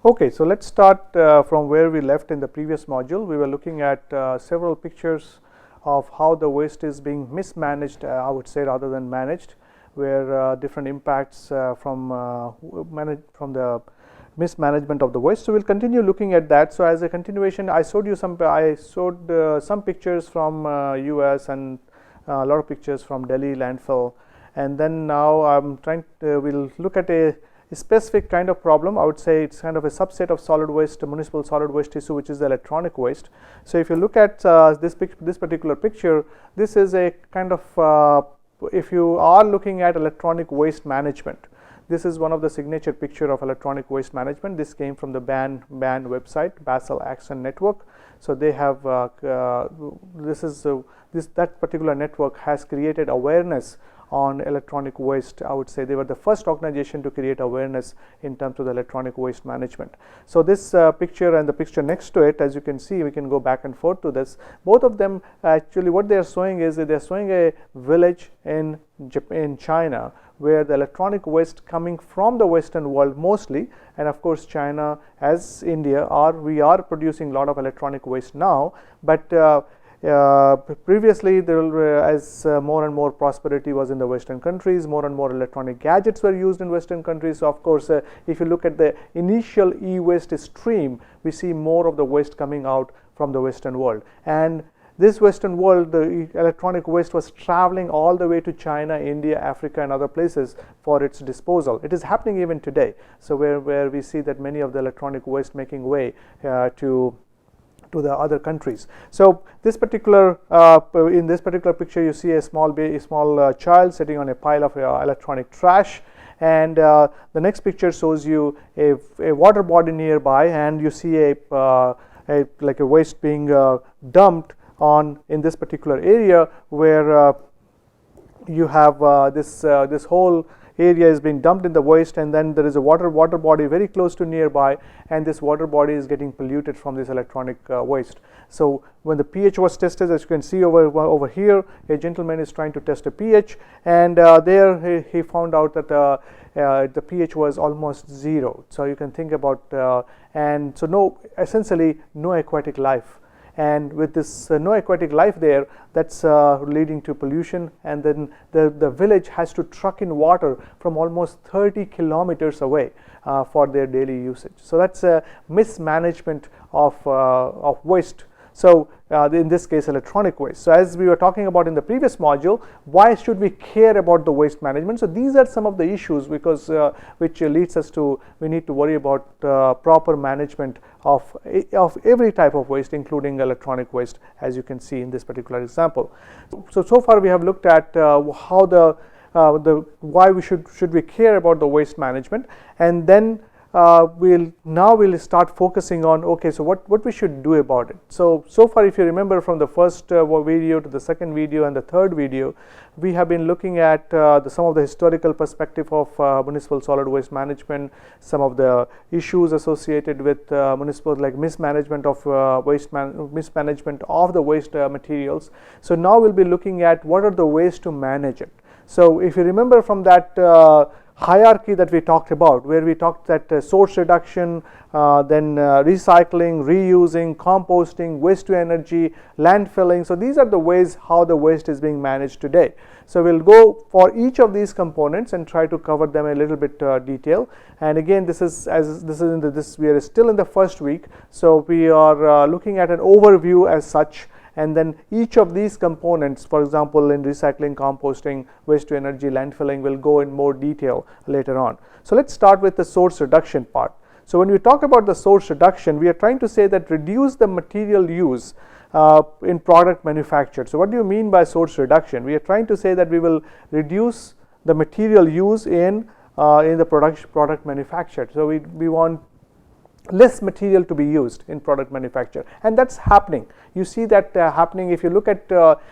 Okay, so let's start from where we left in the previous module. We were looking at several pictures of how the waste is being mismanaged, I would say, rather than managed, where different impacts from the mismanagement of the waste. So we'll continue looking at that. So as a continuation, I showed some pictures from US and a lot of pictures from Delhi landfill, and then now I'm trying to, we'll look at a specific kind of problem. I would say it's kind of a subset of solid waste, municipal solid waste issue, which is the electronic waste. So if you look at this particular picture, this is a kind of if you are looking at electronic waste management, this is one of the signature picture of electronic waste management. This came from the BAN website, Basel Action Network. So they have that particular network has created awareness on electronic waste. I would say they were the first organization to create awareness in terms of the electronic waste management. So this picture and the picture next to it, as you can see, we can go back and forth to this. Both of them actually what they are showing is that they are showing a village in China, where the electronic waste coming from the Western world mostly, and of course China as India we are producing a lot of electronic waste now, but previously as more and more prosperity was in the Western countries, more and more electronic gadgets were used in Western countries. So of course if you look at the initial e-waste stream, we see more of the waste coming out from the Western world, and this Western world, the electronic waste was traveling all the way to China, India, Africa and other places for its disposal. It is happening even today. So where we see that many of the electronic waste making way to the other countries. So this particular in this particular picture, you see a small child sitting on a pile of electronic trash, and the next picture shows you a water body nearby, and you see like a waste being dumped in this particular area, where you have this whole area is being dumped in the waste, and then there is a water body very close to nearby, and this water body is getting polluted from this electronic waste. So when the pH was tested, as you can see over here, a gentleman is trying to test a pH, and there he found out that the pH was almost 0. So you can think about and so essentially no aquatic life. And with this no aquatic life there, that's leading to pollution, and then the village has to truck in water from almost 30 kilometers away for their daily usage. So that's a mismanagement of waste. So in this case, electronic waste. So as we were talking about in the previous module, why should we care about the waste management? So these are some of the issues because which leads us to we need to worry about proper management of every type of waste, including electronic waste, as you can see in this particular example. So far we have looked at how why we should we care about the waste management, and then we'll start focusing on, okay, so what we should do about it. So far, if you remember from the first video to the second video and the third video, we have been looking at some of the historical perspective of municipal solid waste management, some of the issues associated with municipal, like mismanagement of mismanagement of the waste materials. So now we'll be looking at what are the ways to manage it. So if you remember from that hierarchy that we talked about, where we talked that source reduction, then recycling, reusing, composting, waste to energy, landfilling. So these are the ways how the waste is being managed today. So we'll go for each of these components and try to cover them a little bit detail. And again, we are still in the first week, so we are looking at an overview as such. And then each of these components, for example, in recycling, composting, waste to energy, landfilling, will go in more detail later on. So let's start with the source reduction part. So when we talk about the source reduction, we are trying to say that reduce the material use in product manufactured. So what do you mean by source reduction? We are trying to say that we will reduce the material use in the product manufactured. So we want less material to be used in product manufacture, and that's happening. You see that happening. If you look at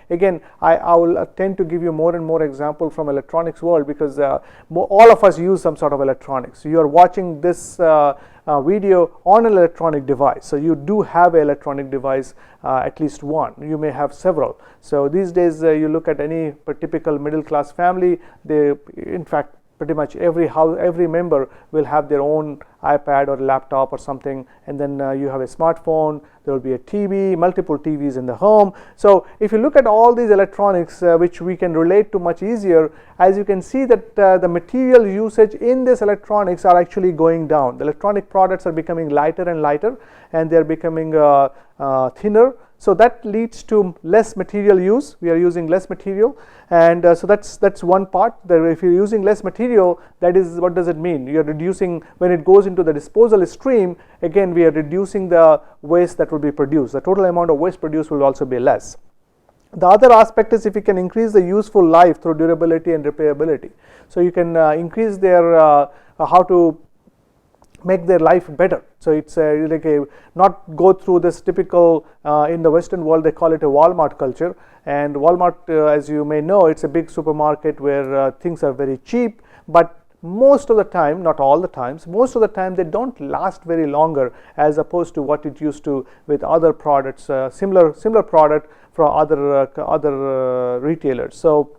again, I will tend to give you more and more example from electronics world, because all of us use some sort of electronics. You are watching this video on an electronic device, so you do have an electronic device, at least one. You may have several. So these days you look at any typical middle class family, they in fact pretty much every member will have their own iPad or a laptop or something, and then you have a smartphone, there will be a TV, multiple TVs in the home. So if you look at all these electronics, which we can relate to much easier, as you can see that the material usage in this electronics are actually going down. The electronic products are becoming lighter and lighter, and they are becoming thinner. So that leads to less material use. We are using less material, and so that's one part. That if you're using less material, that is, what does it mean? You are reducing, when it goes into the disposal stream, again we are reducing the waste that will be produced. The total amount of waste produced will also be less. The other aspect is if you can increase the useful life through durability and repairability. So you can increase their how to make their life better. So it's like a, not go through this typical, in the Western world they call it a Walmart culture, and Walmart, as you may know, it's a big supermarket where things are very cheap, but most of the time, not all the times, most of the time they don't last very longer as opposed to what it used to with other products, similar product from other retailers. So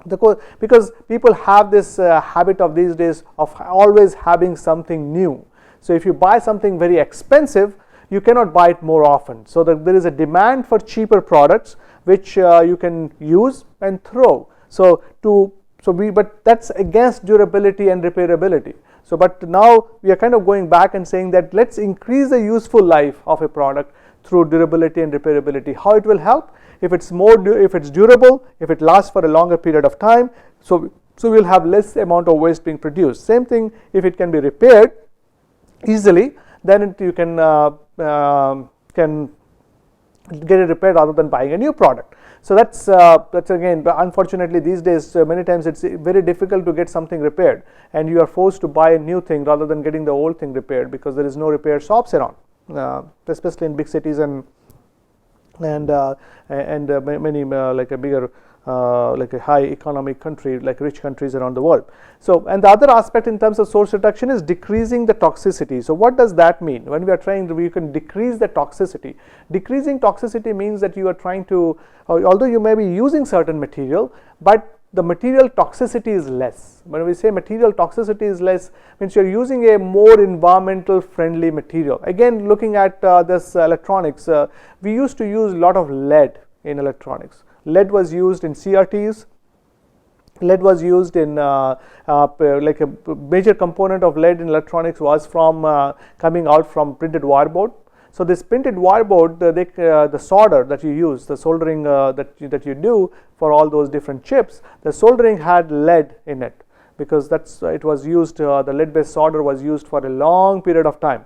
because people have this habit of these days of always having something new. So if you buy something very expensive, you cannot buy it more often. So there is a demand for cheaper products which you can use and throw. But that's against durability and repairability. So but now we are kind of going back and saying that let's increase the useful life of a product through durability and repairability. How it will help? If it's durable, if it lasts for a longer period of time, so we'll have less amount of waste being produced. Same thing, if it can be repaired easily, then you can get it repaired rather than buying a new product. So that's again, unfortunately these days many times it's very difficult to get something repaired, and you are forced to buy a new thing rather than getting the old thing repaired because there is no repair shops around, especially in big cities and many like a bigger like a high economic country, like rich countries around the world. So, and the other aspect in terms of source reduction is decreasing the toxicity. So what does that mean? When we are trying to, you can decrease the toxicity. Decreasing toxicity means that you are trying to, although you may be using certain material, but the material toxicity is less. When we say material toxicity is less, means you are using a more environmental friendly material. Again, looking at this electronics, we used to use a lot of lead in electronics. Lead was used in CRTs. Lead was used in like a major component of lead in electronics was from coming out from printed wire board. So this printed wire board, the solder that you use, the soldering that you do for all those different chips, the soldering had lead in it because it was used. The lead-based solder was used for a long period of time.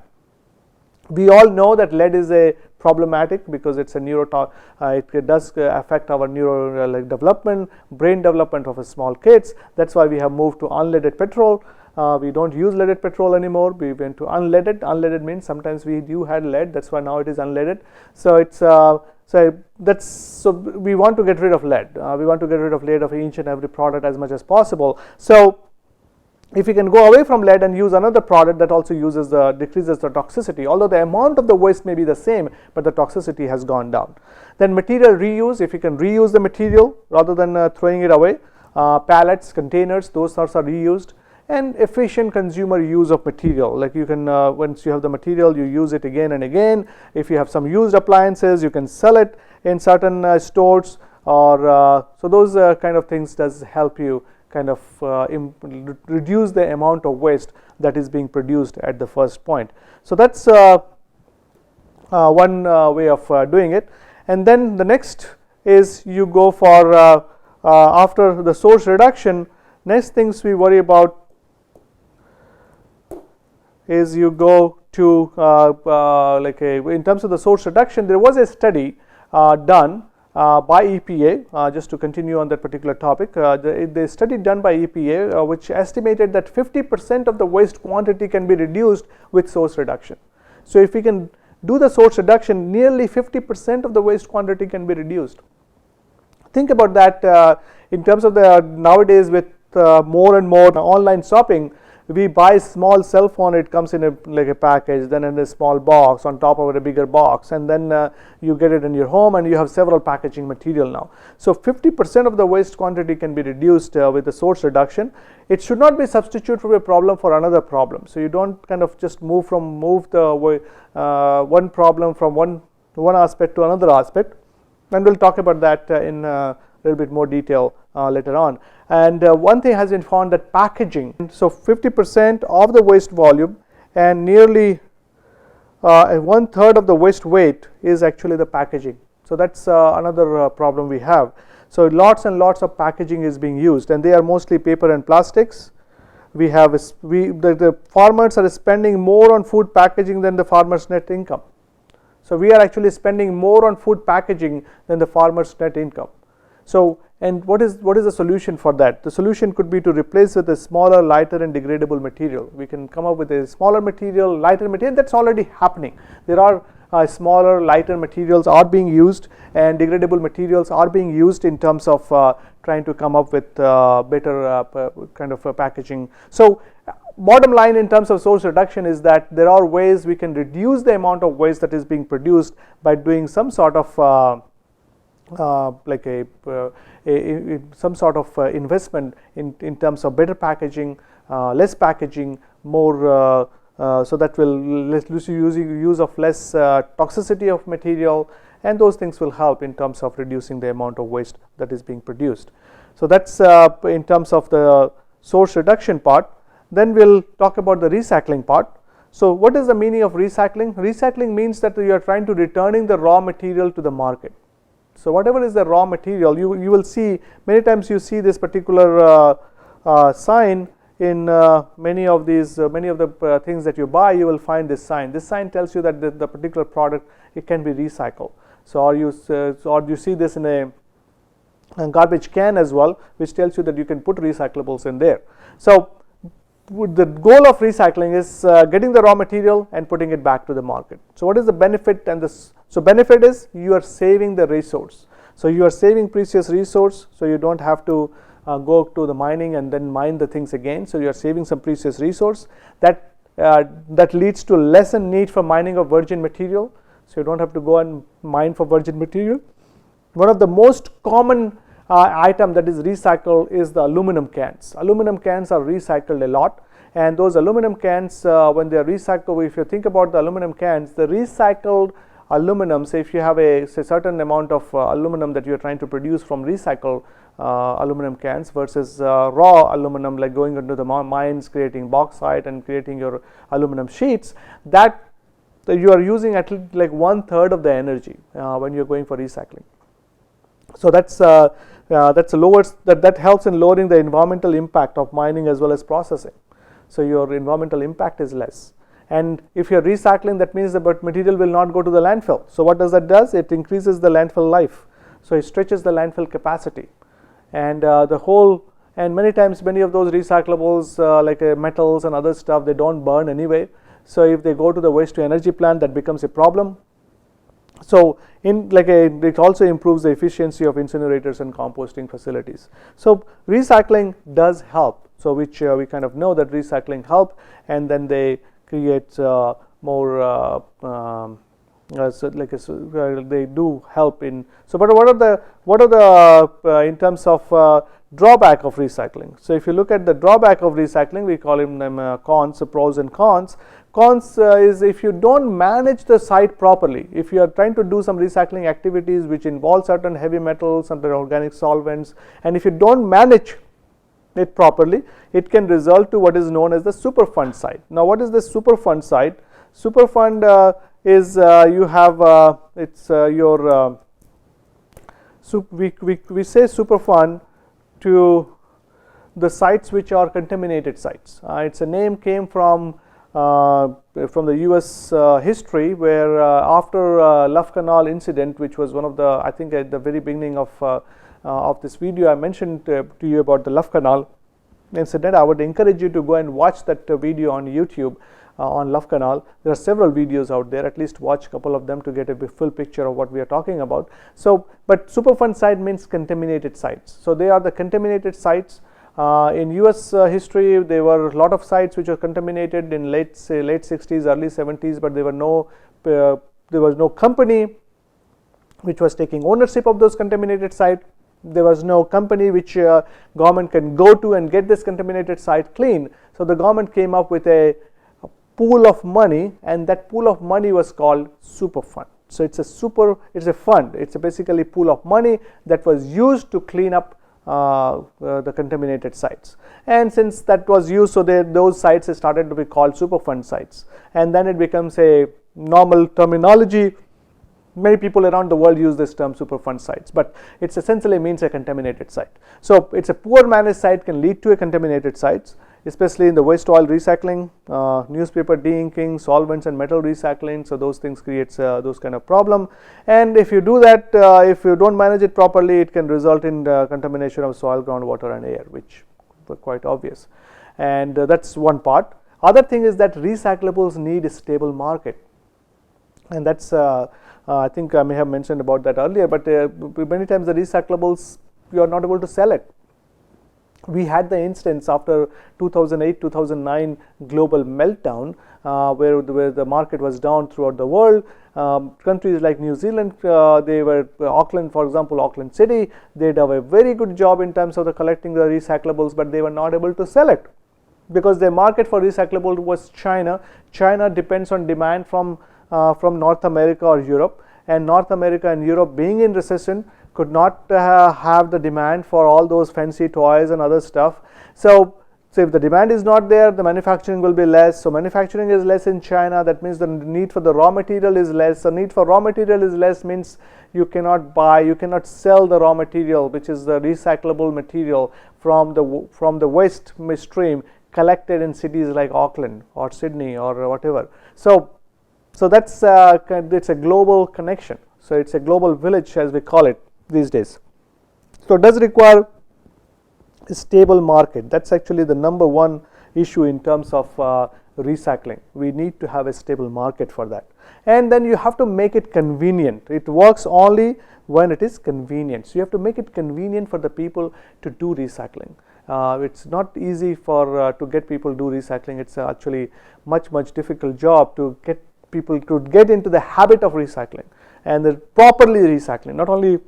We all know that lead is a problematic because it's a it does affect our neuro development, brain development of small kids. That's why we have moved to unleaded petrol. We don't use leaded petrol anymore. We went to unleaded. Unleaded means sometimes we do had lead. That's why now it is unleaded. So it's so we want to get rid of lead. We want to get rid of lead of each and every product as much as possible. So if we can go away from lead and use another product that also decreases the toxicity, although the amount of the waste may be the same, but the toxicity has gone down. Then material reuse, if you can reuse the material rather than throwing it away, pallets, containers, those sorts are reused. And efficient consumer use of material, like you can once you have the material, you use it again and again. If you have some used appliances, you can sell it in certain stores, or so those kind of things does help you kind of reduce the amount of waste that is being produced at the first point. So that's one way of doing it. And then the next is you go for after the source reduction, next things we worry about is you go to in terms of the source reduction, there was a study done by EPA, just to continue on that particular topic, the study done by EPA which estimated that 50% of the waste quantity can be reduced with source reduction. So if we can do the source reduction, nearly 50% of the waste quantity can be reduced. Think about that in terms of the nowadays with more and more online shopping. we buy small cell phone, it comes in like a package, then in a small box, on top of it a bigger box, and then you get it in your home and you have several packaging material now. So 50% of the waste quantity can be reduced with the source reduction. It should not be substitute for a problem for another problem. So you don't kind of just move the one problem from one aspect to another aspect, and we'll talk about that in a little bit more detail later on. And one thing has been found, that packaging, so 50% of the waste volume and nearly 1/3 of the waste weight is actually the packaging. So that's another problem we have. So lots and lots of packaging is being used, and they are mostly paper and plastics. We have the farmers are spending more on food packaging than the farmers' net income. So we are actually spending more on food packaging than the farmers' net income. So, and what is the solution for that? The solution could be to replace with a smaller, lighter and degradable material. We can come up with a smaller material, lighter material. That's already happening. There are smaller, lighter materials are being used, and degradable materials are being used in terms of trying to come up with better kind of packaging. So bottom line in terms of source reduction is that there are ways we can reduce the amount of waste that is being produced by doing some sort of some sort of investment in terms of better packaging, less packaging, more so that will use of less toxicity of material, and those things will help in terms of reducing the amount of waste that is being produced. So that's in terms of the source reduction part. Then we'll talk about the recycling part. So what is the meaning of recycling? Recycling means that you are trying to returning the raw material to the market. So whatever is the raw material, you will see many times you see this particular sign in many of the things that you buy. You will find this sign. This sign tells you that the particular product, it can be recycled. So or you see this in a garbage can as well, which tells you that you can put recyclables in there. So the goal of recycling is getting the raw material and putting it back to the market. So what is the benefit? And so benefit is you are saving the resource. So you are saving precious resource, so you don't have to go to the mining and then mine the things again. So you are saving some precious resource. That leads to lesser need for mining of virgin material. So you don't have to go and mine for virgin material. One of the most common item that is recycled is the aluminum cans. Aluminum cans are recycled a lot, and those aluminum cans, when they are recycled, if you think about the aluminum cans, the recycled aluminum, say if you have a certain amount of aluminum that you are trying to produce from recycled aluminum cans versus raw aluminum, like going into the mines, creating bauxite and creating your aluminum sheets, that you are using at least like 1/3 of the energy when you are going for recycling. So that helps in lowering the environmental impact of mining as well as processing. So your environmental impact is less. And if you are recycling, that means the material will not go to the landfill. So what does that does? It increases the landfill life. So it stretches the landfill capacity, and many times many of those recyclables like metals and other stuff, they don't burn anyway. So if they go to the waste to energy plant, that becomes a problem. So it also improves the efficiency of incinerators and composting facilities. So recycling does help. So which we kind of know that recycling help, and then they create more they do help in. So but what are the in terms of drawback of recycling? So if you look at the drawback of recycling, we call them cons, pros and cons. Cons is if you don't manage the site properly. If you are trying to do some recycling activities which involve certain heavy metals, certain organic solvents, and if you don't manage it properly, it can result to what is known as the superfund site. Now what is the superfund site? Superfund is you have it's your we say superfund to the sites which are contaminated sites. It's a name came from the US history, where after Love Canal incident, which was one of the, I think at the very beginning of this video I mentioned to you about the Love Canal incident. I would encourage you to go and watch that video on YouTube on Love Canal. There are several videos out there, at least watch a couple of them to get a full picture of what we are talking about. So but superfund site means contaminated sites. So they are the contaminated sites In US history, there were a lot of sites which were contaminated in late 60s, early 70s, but there was no company which was taking ownership of those contaminated sites. There was no company which government can go to and get this contaminated site clean. So the government came up with a pool of money, and that pool of money was called super fund. So it's a fund. It's basically a pool of money that was used to clean up the contaminated sites. And since that was used, so those sites started to be called super fund sites, and then it becomes a normal terminology. Many people around the world use this term superfund sites, but it essentially means a contaminated site. So it's a poor managed site can lead to a contaminated sites, especially in the waste oil recycling, newspaper de-inking, solvents and metal recycling. So those things creates those kind of problem. And if you do that, if you don't manage it properly, it can result in the contamination of soil, groundwater and air, which were quite obvious. And that's one part. Other thing is that recyclables need a stable market, and that's I think I may have mentioned about that earlier, but many times the recyclables, you are not able to sell it. We had the instance after 2008-2009 global meltdown, where the market was down throughout the world. Countries like New Zealand, they were Auckland, for example, Auckland City, they did a very good job in terms of the collecting the recyclables, but they were not able to sell it because the market for recyclable was China. China depends on demand from North America or Europe, and North America and Europe being in recession could not have the demand for all those fancy toys and other stuff. So if the demand is not there, the manufacturing will be less. So manufacturing is less in China. That means the need for the raw material is less. The need for raw material is less means you cannot sell the raw material, which is the recyclable material from the waste stream collected in cities like Auckland or Sydney or whatever. So that's it's a global connection. So it's a global village, as we call it these days. So it does require a stable market. That's actually the number one issue in terms of recycling. We need to have a stable market for that. And then you have to make it convenient. It works only when it is convenient. So you have to make it convenient for the people to do recycling. It's not easy to get people to do recycling. It's actually much difficult job to get people to get into the habit of recycling and the properly recycling, not only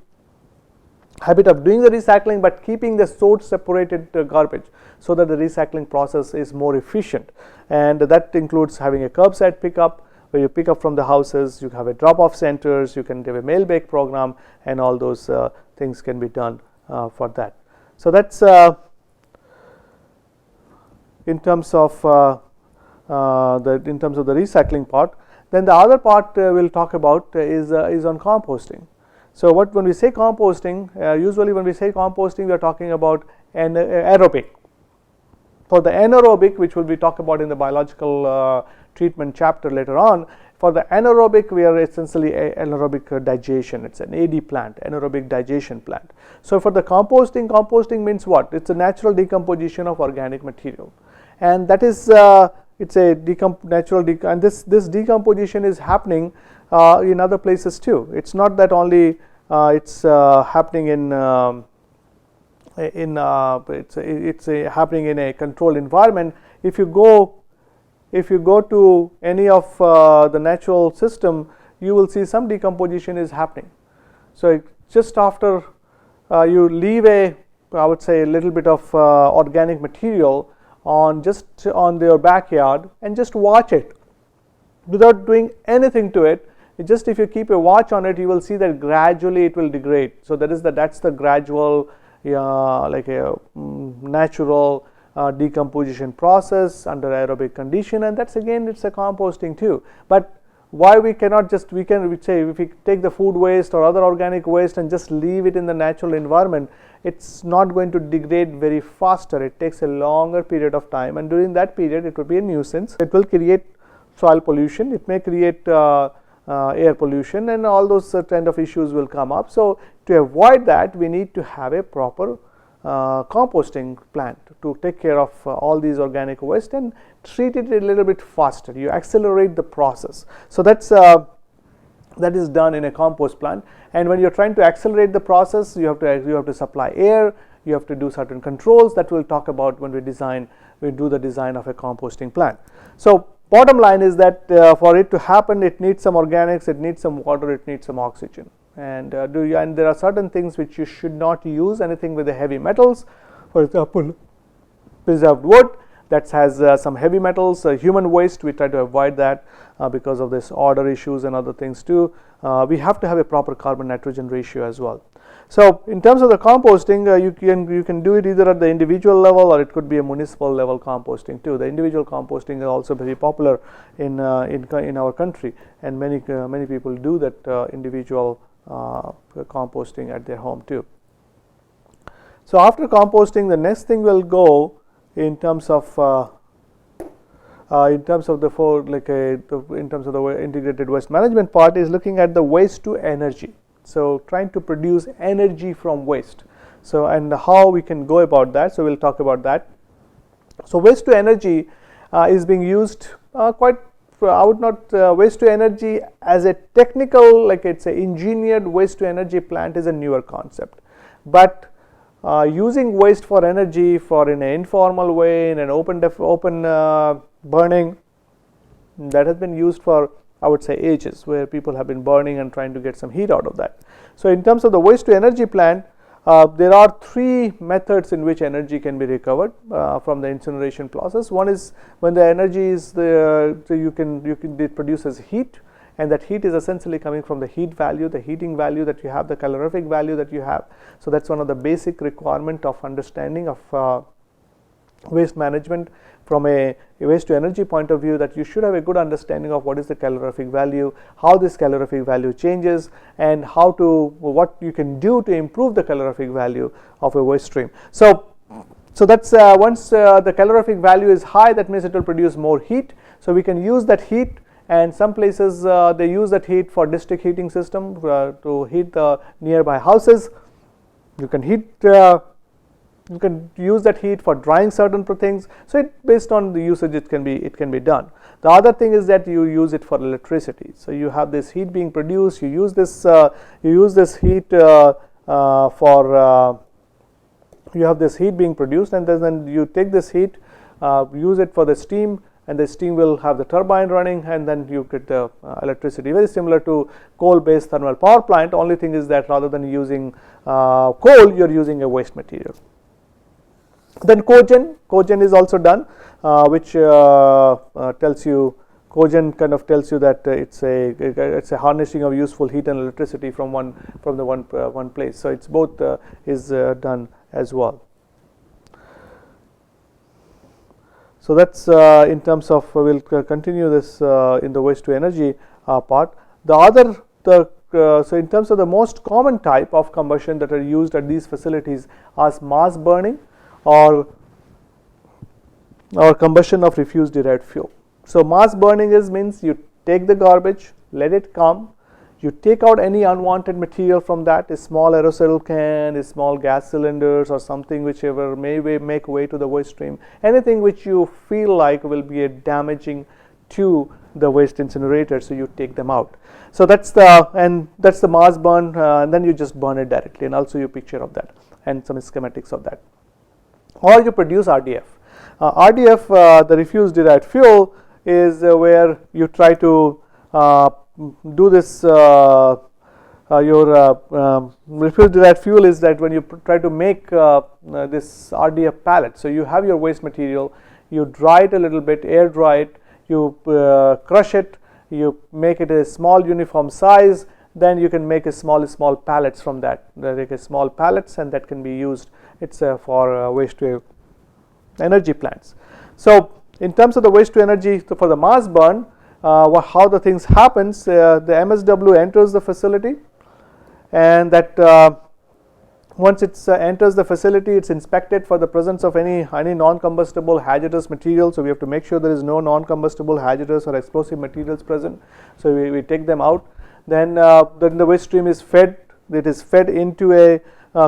habit of doing the recycling but keeping the sort separated garbage so that the recycling process is more efficient. And that includes having a curbside pickup where you pick up from the houses, you have a drop-off centers, you can give a mail bake program, and all those things can be done for that. So that's in terms of the recycling part. Then the other part we'll talk about is on composting. So when we say composting, usually when we say composting, we are talking about aerobic. For the anaerobic, which will be talked about in the biological treatment chapter later on, for the anaerobic, we are essentially anaerobic digestion. It's an AD plant, anaerobic digestion plant. So for the composting means what? It's a natural decomposition of organic material, and that is it's a and this decomposition is happening in other places too. It's not that only it's happening it's happening in a controlled environment. If you go to any of the natural system, you will see some decomposition is happening. So just after you leave I would say a little bit of organic material on your backyard and just watch it without doing anything to it. Just if you keep a watch on it, you will see that gradually it will degrade. So that's the gradual like a natural decomposition process under aerobic condition, and that's again it's a composting too. But why we cannot just we say if we take the food waste or other organic waste and just leave it in the natural environment, it's not going to degrade very faster. It takes a longer period of time, and during that period it will be a nuisance. It will create soil pollution, it may create air pollution, and all those kind of issues will come up. So to avoid that, we need to have a proper composting plant to take care of all these organic waste and treat it a little bit faster. You accelerate the process. So that is done in a compost plant. And when you're trying to accelerate the process, you have to supply air, you have to do certain controls that we'll talk about when we do the design of a composting plant. So bottom line is that for it to happen, it needs some organics, it needs some water, it needs some oxygen. And there are certain things which you should not use, anything with the heavy metals, for example, preserved wood that has some heavy metals, human waste, we try to avoid that because of this odor issues and other things too. We have to have a proper carbon nitrogen ratio as well. So in terms of the composting, you can do it either at the individual level, or it could be a municipal level composting too. The individual composting is also very popular in our country, and many people do that individual composting at their home too. So after composting, the next thing will go in terms of the integrated waste management part is looking at the waste to energy. So trying to produce energy from waste. So and how we can go about that. So we'll talk about that. So waste to energy is being used waste to energy as a technical, like it's a engineered waste to energy plant is a newer concept, but using waste for energy in an informal way, in an open burning, that has been used for, I would say, ages, where people have been burning and trying to get some heat out of that. So in terms of the waste to energy plant, there are three methods in which energy can be recovered from the incineration process. One is when the energy is it produces heat, and that heat is essentially coming from the heat value, the heating value that you have, the calorific value that you have. So that's one of the basic requirement of understanding of waste management from a waste to energy point of view, that you should have a good understanding of what is the calorific value, how this calorific value changes, and what you can do to improve the calorific value of a waste stream. So that's once the calorific value is high, that means it will produce more heat. So we can use that heat, and some places they use that heat for district heating system to heat the nearby houses. You can use that heat for drying certain things. So based on the usage, it can be done. The other thing is that you use it for electricity. So you have this heat being produced. You use this heat you have this heat being produced, and then you take this heat, use it for the steam, and the steam will have the turbine running, and then you get the electricity. Very similar to coal-based thermal power plant. Only thing is that rather than using coal, you're using a waste material. Then cogen is also done, which tells you, cogen kind of tells you that it's a harnessing of useful heat and electricity from one place. So it's both is done as well. So that's in terms of we'll continue this in the waste to energy part. So in terms of the most common type of combustion that are used at these facilities are mass burning or combustion of refuse derived fuel. So mass burning means you take the garbage, let it come, you take out any unwanted material from that, a small aerosol can, a small gas cylinders, or something whichever may make way to the waste stream, anything which you feel like will be damaging to the waste incinerator, so you take them out. So that's the mass burn, and then you just burn it directly, and also you picture of that and some schematics of that. Or you produce RDF. RDF, the refuse derived fuel, is where you try to do this. Your refuse derived fuel is that when you try to make this RDF pellet. So you have your waste material, you dry it a little bit, air dry it, you crush it, you make it a small uniform size, then you can make a small pellets from that. Like a small pellets, and that can be used. It's for waste to energy plants. So in terms of the waste to energy, so for the mass burn, how the things happens, the MSW enters the facility, and that once it enters the facility, it's inspected for the presence of any non-combustible hazardous material. So we have to make sure there is no non-combustible hazardous or explosive materials present. So we take them out. Then the waste stream is fed. It is fed into a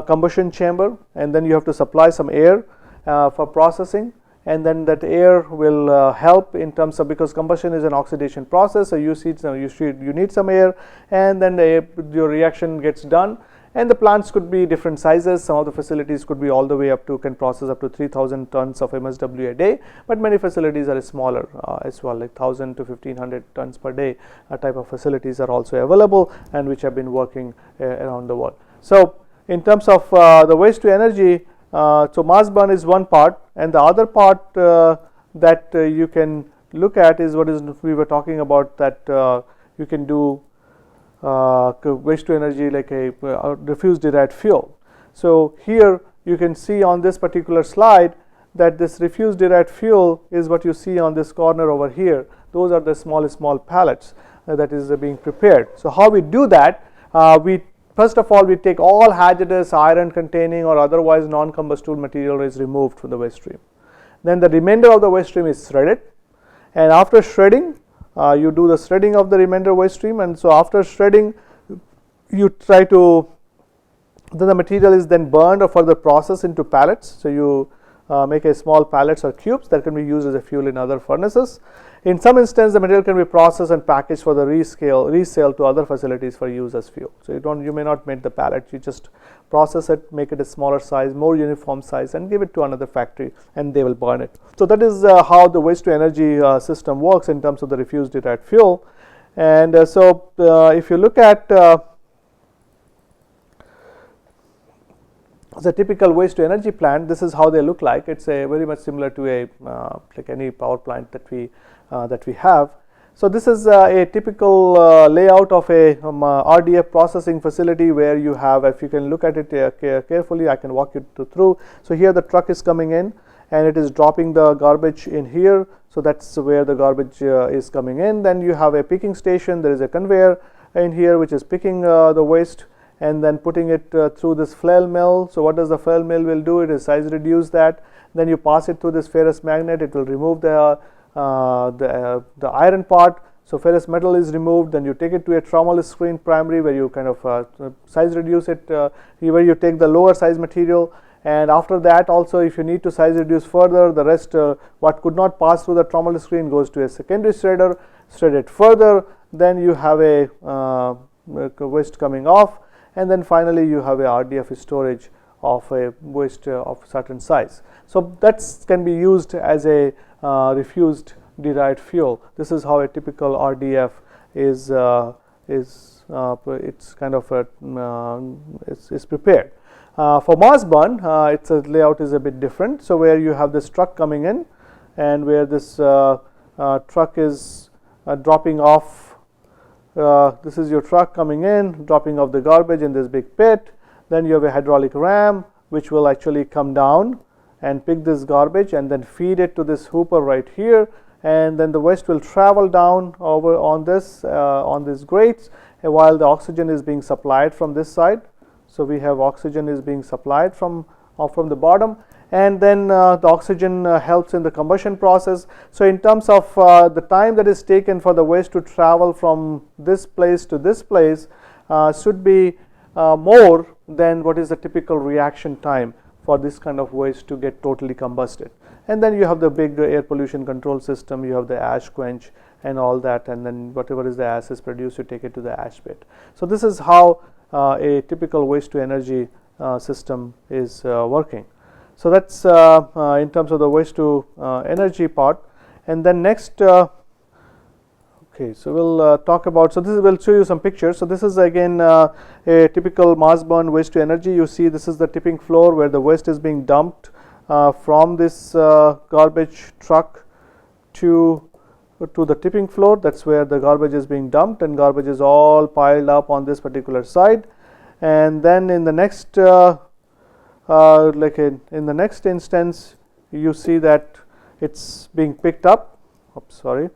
combustion chamber, and then you have to supply some air for processing, and then that air will help in terms of, because combustion is an oxidation process, so you need some air, and then your reaction gets done, And the plants could be different sizes. Some of the facilities could be all the way up to, can process up to 3,000 tons of MSW a day, but many facilities are smaller as well, like 1,000 to 1,500 tons per day type of facilities are also available, and which have been working around the world. So in terms of the waste to energy, so mass burn is one part, and the other part that you can look at is what is we were talking about, that you can do waste to energy like a refuse derived fuel. So here you can see on this particular slide that this refuse derived fuel is what you see on this corner over here. Those are the small pellets that is being prepared. So how we do that? We first of all, we take all hazardous iron containing or otherwise non-combustible material is removed from the waste stream. Then the remainder of the waste stream is shredded, and after shredding, you do the shredding of the remainder waste stream, and so after shredding, you try to, then the material is then burned or further processed into pellets. So you make a small pellets or cubes that can be used as a fuel in other furnaces. In some instances, the material can be processed and packaged for the resale to other facilities for use as fuel. So you may not make the pellet, you just process it, make it a smaller size, more uniform size, and give it to another factory, and they will burn it. So that is how the waste to energy system works in terms of the refuse derived fuel. And so if you look at the typical waste to energy plant, this is how they look like. It's a very much similar to a like any power plant that we have. So this is a typical layout of a RDF processing facility, where you have, if you can look at it carefully, I can walk you through. So here the truck is coming in and it is dropping the garbage in here. So that's where the garbage is coming in. Then you have a picking station. There is a conveyor in here which is picking the waste and then putting it through this flail mill. So what does the flail mill will do? It is size reduce that. Then you pass it through this ferrous magnet. It will remove the iron part. So ferrous metal is removed. Then you take it to a trommel screen primary, where you kind of size reduce it, where you take the lower size material. And after that also, if you need to size reduce further, the rest what could not pass through the trommel screen goes to a secondary shredder, shred it further. Then you have a waste coming off. And then finally you have a RDF storage of a waste of certain size. So that can be used as a refused derived fuel. This is how a typical RDF is it's kind of is prepared. For mass burn, its layout is a bit different. So where you have this truck coming in, and where this truck is dropping off. This is your truck coming in, dropping off the garbage in this big pit. Then you have a hydraulic ram which will actually come down and pick this garbage and then feed it to this hooper right here, and then the waste will travel down over on these grates while the oxygen is being supplied from this side. So we have oxygen is being supplied from the bottom, and then the oxygen helps in the combustion process. So in terms of the time that is taken for the waste to travel from this place to this place should be more than what is the typical reaction time for this kind of waste to get totally combusted. And then you have the big air pollution control system, you have the ash quench and all that, and then whatever is the ash is produced, you take it to the ash pit. So this is how a typical waste to energy system is working. So that's in terms of the waste to energy part. And then next, okay, so we'll talk about, so this will show you some pictures. So this is again a typical mass burn waste to energy. You see this is the tipping floor where the waste is being dumped from this garbage truck to the tipping floor. That's where the garbage is being dumped, and garbage is all piled up on this particular side. And then in the next in the next instance, you see that it's being picked up. Oops, sorry,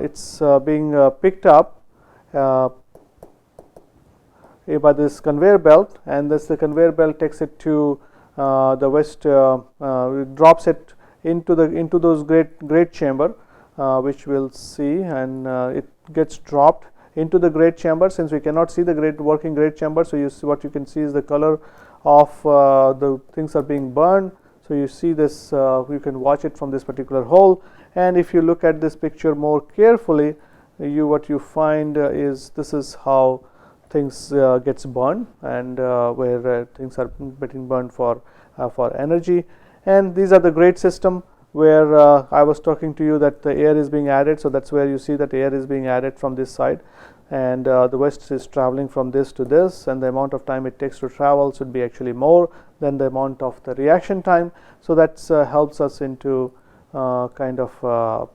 it's being picked up by this conveyor belt, and the conveyor belt takes it to the waste, drops it into those grate chamber, which we'll see, and it gets dropped into the grate chamber. Since we cannot see the working grate chamber, so what you can see is the color of the things are being burned. So you see this, you can watch it from this particular hole, and if you look at this picture more carefully, what you find is this is how things gets burned, and where things are getting burned for energy. And these are the grate system where I was talking to you that the air is being added. So that's where you see that air is being added from this side, and the waste is traveling from this to this, and the amount of time it takes to travel should be actually more than the amount of the reaction time. So that helps us into kind of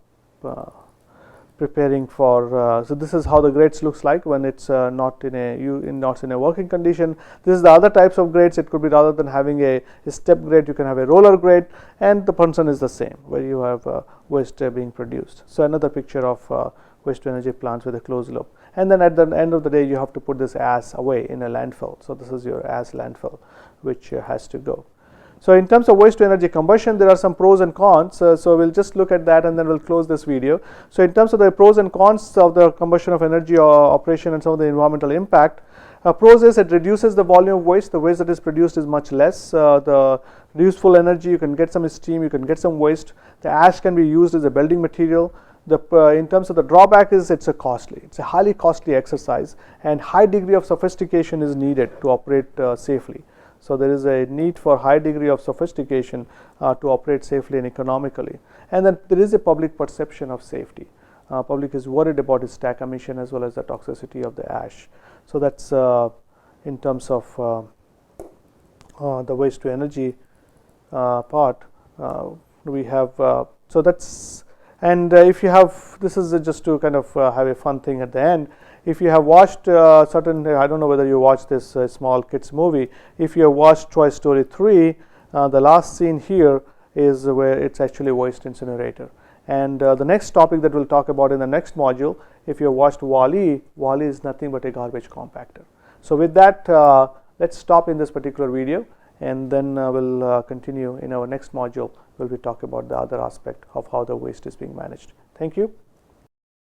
preparing for so this is how the grates looks like when it's not in a working condition. This is the other types of grates. It could be, rather than having a step grate, you can have a roller grate, and the function is the same, where you have waste being produced. So another picture of waste to energy plants with a closed loop. And then at the end of the day, you have to put this ash away in a landfill. So this is your ash landfill, which has to go. So in terms of waste to energy combustion, there are some pros and cons. So we'll just look at that, and then we'll close this video. So in terms of the pros and cons of the combustion of energy operation and some of the environmental impact, pros is it reduces the volume of waste. The waste that is produced is much less. The useful energy, you can get some steam, you can get some waste. The ash can be used as a building material. In terms of the drawback is it's a highly costly exercise, and high degree of sophistication is needed to operate safely. So there is a need for high degree of sophistication to operate safely and economically. And then there is a public perception of safety. Public is worried about its stack emission as well as the toxicity of the ash. So that's in terms of the waste to energy part. We have so that's, and if you have, this is just to kind of have a fun thing at the end. If you have watched certain, I don't know whether you watched this small kids movie. If you have watched Toy Story 3, the last scene here is where it's actually a waste incinerator. And the next topic that we'll talk about in the next module, if you have watched WALL-E, WALL-E is nothing but a garbage compactor. So with that, let's stop in this particular video, and then we'll continue in our next module where we talk about the other aspect of how the waste is being managed. Thank you.